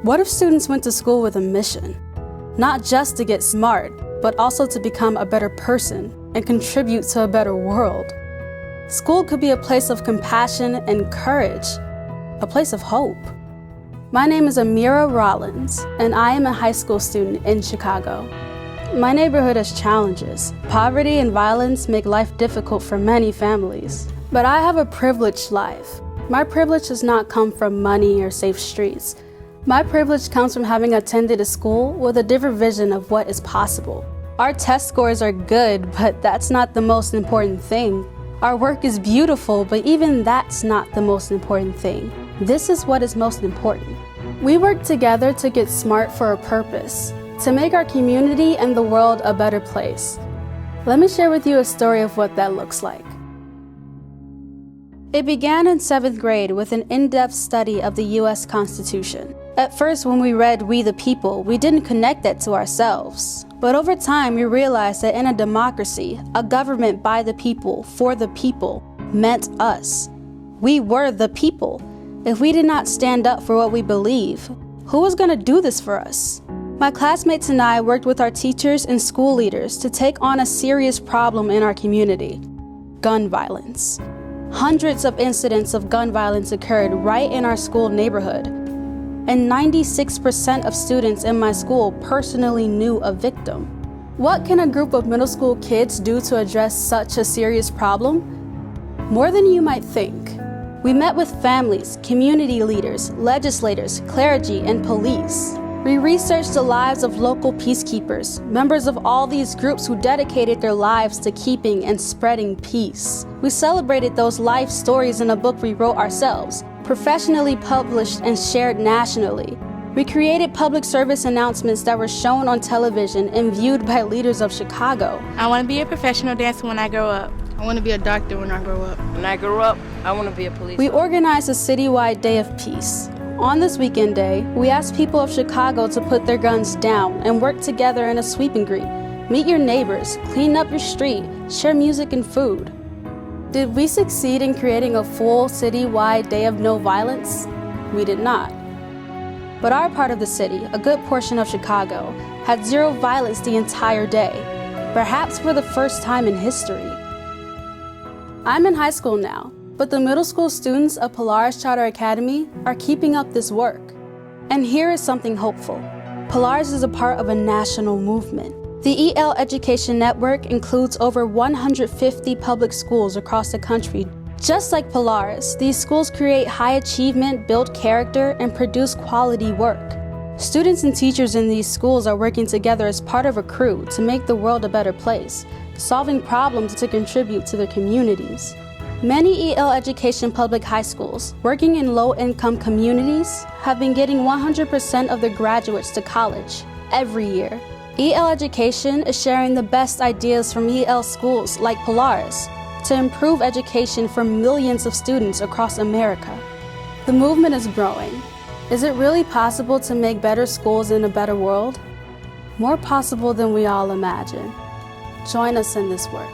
What if students went to school with a mission? Not just to get smart, but also to become a better person and contribute to a better world. School could be a place of compassion and courage, a place of hope. My name is Amira Rollins, and I am a high school student in Chicago. My neighborhood has challenges. Poverty and violence make life difficult for many families. But I have a privileged life. My privilege does not come from money or safe streets. My privilege comes from having attended a school with a different vision of what is possible. Our test scores are good, but that's not the most important thing. Our work is beautiful, but even that's not the most important thing. This is what is most important. We work together to get smart for a purpose, to make our community and the world a better place. Let me share with you a story of what that looks like. It began in 7th grade with an in-depth study of the U.S. Constitution. At first, when we read "We the People," we didn't connect that to ourselves. But over time, we realized that in a democracy, a government by the people, for the people, meant us. We were the people. If we did not stand up for what we believe, who was going to do this for us? My classmates and I worked with our teachers and school leaders to take on a serious problem in our community: gun violence. Hundreds of incidents of gun violence occurred right in our school neighborhood, and 96% of students in my school personally knew a victim. What can a group of middle school kids do to address such a serious problem? More than you might think. We met with families, community leaders, legislators, clergy, and police. We researched the lives of local peacekeepers, members of all these groups who dedicated their lives to keeping and spreading peace. We celebrated those life stories in a book we wrote ourselves, professionally published and shared nationally. We created public service announcements that were shown on television and viewed by leaders of Chicago. I want to be a professional dancer when I grow up. I want to be a doctor when I grow up. When I grow up, I want to be a police We officer. organized a citywide Day of Peace. On this weekend day, we asked people of Chicago to put their guns down and work together in a sweep and greet. Meet your neighbors, clean up your street, share music and food. Did we succeed in creating a full citywide day of no violence? We did not. But our part of the city, a good portion of Chicago, had zero violence the entire day, perhaps for the first time in history. I'm in high school now, but the middle school students of Polaris Charter Academy are keeping up this work. And here is something hopeful. Polaris is a part of a national movement. The EL Education Network includes over 150 public schools across the country. Just like Polaris, these schools create high achievement, build character, and produce quality work. Students and teachers in these schools are working together as part of a crew to make the world a better place, solving problems to contribute to their communities. Many EL Education public high schools, working in low-income communities, have been getting 100% of their graduates to college every year. EL Education is sharing the best ideas from EL schools like Polaris to improve education for millions of students across America. The movement is growing. Is it really possible to make better schools in a better world? More possible than we all imagine. Join us in this work.